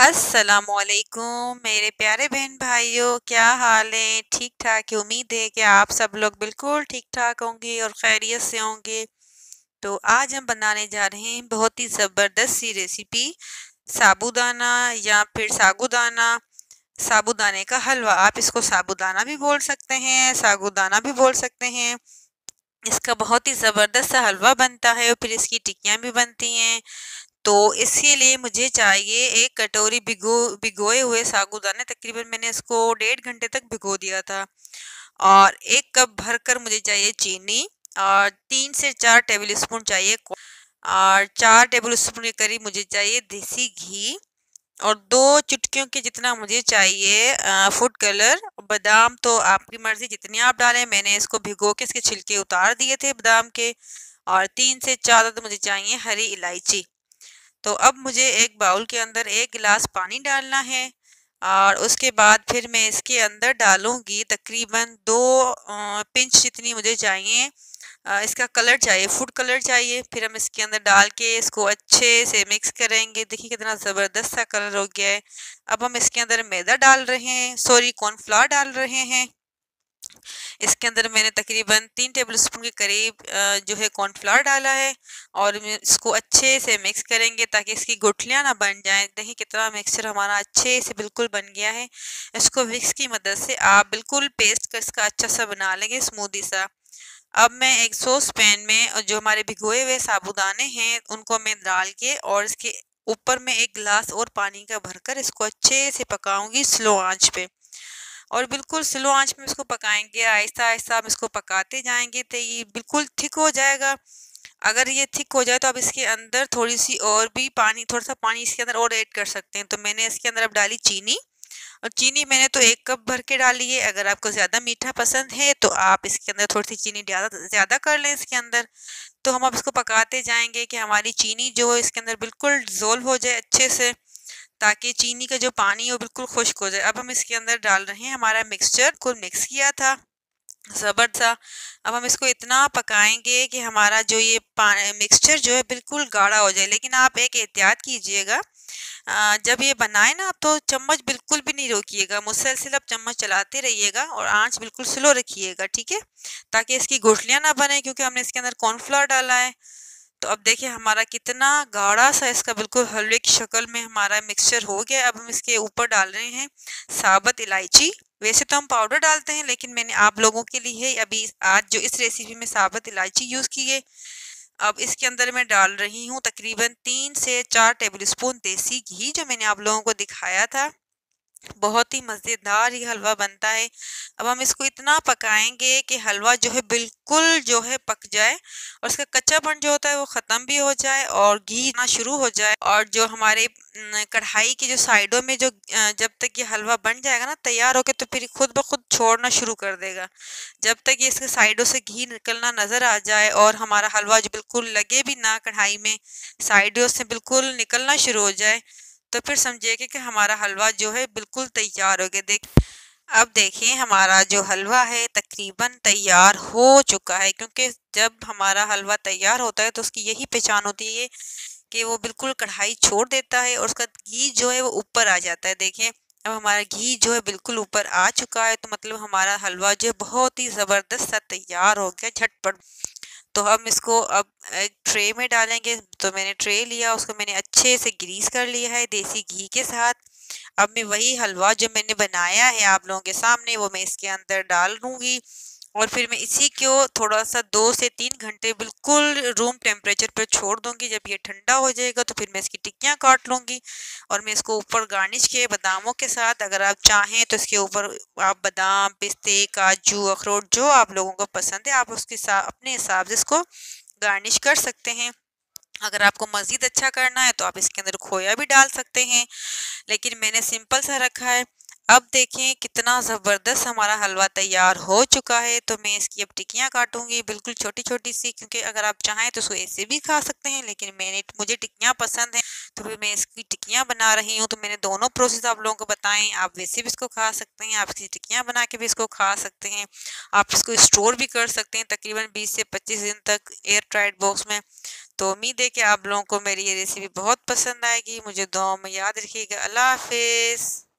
अस्सलामुअलैकुम मेरे प्यारे बहन भाइयों, क्या हाल है? ठीक ठाक है। उम्मीद है कि आप सब लोग बिल्कुल ठीक ठाक होंगे और खैरियत से होंगे। तो आज हम बनाने जा रहे हैं बहुत ही ज़बरदस्त सी रेसिपी, साबूदाना या फिर सागूदाना, साबूदाने का हलवा। आप इसको साबूदाना भी बोल सकते हैं, सागूदाना भी बोल सकते हैं। इसका बहुत ही ज़बरदस्त सा हलवा बनता है और फिर इसकी टिक्कियाँ भी बनती हैं। तो इसके लिए मुझे चाहिए एक कटोरी भिगोए हुए साबूदाने। तकरीबन मैंने इसको 1.5 घंटे तक भिगो दिया था। और 1 कप भरकर मुझे चाहिए चीनी, और 3 से 4 टेबल स्पून चाहिए और 4 टेबल स्पून के करीब मुझे चाहिए देसी घी, और 2 चुटकियों के जितना मुझे चाहिए फूड कलर। बादाम तो आपकी मर्जी जितनी आप डालें। मैंने इसको भिगो के इसके छिलके उतार दिए थे बादाम के। और 3 से 4 तो मुझे चाहिए हरी इलायची। तो अब मुझे एक बाउल के अंदर 1 गिलास पानी डालना है, और उसके बाद फिर मैं इसके अंदर डालूंगी तकरीबन 2 पिंच जितनी मुझे चाहिए इसका कलर चाहिए, फूड कलर चाहिए। फिर हम इसके अंदर डाल के इसको अच्छे से मिक्स करेंगे। देखिए कितना ज़बरदस्त सा कलर हो गया है। अब हम इसके अंदर मैदा डाल रहे हैं, सॉरी कॉर्नफ्लावर डाल रहे हैं। इसके अंदर मैंने तकरीबन 3 टेबल स्पून के करीब जो है कॉर्नफ्लावर डाला है। और इसको अच्छे से मिक्स करेंगे ताकि इसकी गुठलियाँ ना बन जाएं। देखिए कितना मिक्सचर हमारा अच्छे से बिल्कुल बन गया है। इसको विक्स की मदद से आप बिल्कुल पेस्ट कर इसका अच्छा सा बना लेंगे, स्मूदी सा। अब मैं एक सॉस पैन में जो हमारे भिगोए हुए साबूदाने हैं उनको मैं डाल के, और इसके ऊपर में 1 गिलास और पानी का भरकर इसको अच्छे से पकाऊंगी स्लो आंच पे। और बिल्कुल स्लो आंच में इसको पकाएंगे, आहिस्ता आहिस्ता हम इसको पकाते जाएंगे तो ये बिल्कुल थिक हो जाएगा। अगर ये थिक हो जाए तो आप इसके अंदर थोड़ी सी और भी पानी, थोड़ा सा पानी इसके अंदर और ऐड कर सकते हैं। तो मैंने इसके अंदर अब डाली चीनी, और चीनी मैंने तो 1 कप भर के डाली है। अगर आपको ज़्यादा मीठा पसंद है तो आप इसके अंदर थोड़ी सी चीनी ज़्यादा ज़्यादा कर लें इसके अंदर। तो हम अब इसको पकाते जाएंगे कि हमारी चीनी जो है इसके अंदर बिल्कुल डिज़ोल्व हो जाए अच्छे से, ताकि चीनी का जो पानी है वो बिल्कुल खुश्क हो जाए। अब हम इसके अंदर डाल रहे हैं हमारा मिक्सचर को मिक्स किया था ज़बर सा। अब हम इसको इतना पकाएंगे कि हमारा जो ये मिक्सचर जो है बिल्कुल गाढ़ा हो जाए। लेकिन आप एक एहतियात कीजिएगा, जब ये बनाए ना तो चम्मच बिल्कुल भी नहीं रोकिएगा, मुसलसल आप चम्मच चलाते रहिएगा और आंच बिल्कुल स्लो रखिएगा, ठीक है, ताकि इसकी गुठलियाँ ना बने, क्योंकि हमने इसके अंदर कॉर्नफ्लोर डाला है। तो अब देखिए हमारा कितना गाढ़ा सा इसका बिल्कुल हलवे की शक्ल में हमारा मिक्सचर हो गया। अब हम इसके ऊपर डाल रहे हैं साबुत इलायची। वैसे तो हम पाउडर डालते हैं, लेकिन मैंने आप लोगों के लिए अभी आज जो इस रेसिपी में साबुत इलायची यूज़ की है। अब इसके अंदर मैं डाल रही हूँ तकरीबन 3 से 4 टेबल स्पून देसी घी, जो मैंने आप लोगों को दिखाया था। बहुत ही मज़ेदार ये हलवा बनता है। अब हम इसको इतना पकाएंगे कि हलवा जो है बिल्कुल जो है पक जाए, और उसका कच्चापन जो होता है वो ख़त्म भी हो जाए और घी ना शुरू हो जाए। और जो हमारे कढ़ाई की जो साइडों में जो जब तक ये हलवा बन जाएगा ना तैयार होके, तो फिर खुद ब खुद छोड़ना शुरू कर देगा। जब तक ये इसके साइडों से घी निकलना नज़र आ जाए और हमारा हलवा जो बिल्कुल लगे भी ना कढ़ाई में, साइडों से बिल्कुल निकलना शुरू हो जाए, तो फिर समझिए कि हमारा हलवा जो है बिल्कुल तैयार हो गया। अब देखिए हमारा जो हलवा है तकरीबन तैयार हो चुका है, क्योंकि जब हमारा हलवा तैयार होता है तो उसकी यही पहचान होती है कि वो बिल्कुल कढ़ाई छोड़ देता है और उसका घी जो है वो ऊपर आ जाता है। देखिए अब हमारा घी जो है बिल्कुल ऊपर आ चुका है, तो मतलब हमारा हलवा जो है बहुत ही ज़बरदस्त सा तैयार हो गया झटपट। तो हम इसको अब एक ट्रे में डालेंगे। तो मैंने ट्रे लिया, उसको मैंने अच्छे से ग्रीस कर लिया है देसी घी के साथ। अब मैं वही हलवा जो मैंने बनाया है आप लोगों के सामने वो मैं इसके अंदर डाल दूँगी, और फिर मैं इसी को थोड़ा सा 2 से 3 घंटे बिल्कुल रूम टेम्परेचर पर छोड़ दूँगी। जब ये ठंडा हो जाएगा तो फिर मैं इसकी टिक्कियाँ काट लूँगी, और मैं इसको ऊपर गार्निश किए बादामों के साथ। अगर आप चाहें तो इसके ऊपर आप बादाम, पिस्ते, काजू, अखरोट जो आप लोगों को पसंद है आप उसके साथ अपने हिसाब से इसको गार्निश कर सकते हैं। अगर आपको मज़ीद अच्छा करना है तो आप इसके अंदर खोया भी डाल सकते हैं, लेकिन मैंने सिंपल सा रखा है। अब देखें कितना ज़बरदस्त हमारा हलवा तैयार हो चुका है। तो मैं इसकी अब टिक्कियाँ काटूंगी बिल्कुल छोटी छोटी सी, क्योंकि अगर आप चाहें तो इसको ऐसे भी खा सकते हैं, लेकिन मुझे टिक्कियाँ पसंद हैं तो फिर मैं इसकी टिक्कियाँ बना रही हूँ। तो मैंने दोनों प्रोसेस आप लोगों को बताएं। आप वैसे भी इसको खा सकते हैं, आप इसकी टिक्कियाँ बना के भी इसको खा सकते हैं। आप इसको स्टोर भी कर सकते हैं तकरीबन 20 से 25 दिन तक एयर टाइट बॉक्स में। तो उम्मीद है कि आप लोगों को मेरी ये रेसिपी बहुत पसंद आएगी। मुझे दुआओं में याद रखिएगा। अल्लाह हाफिज़।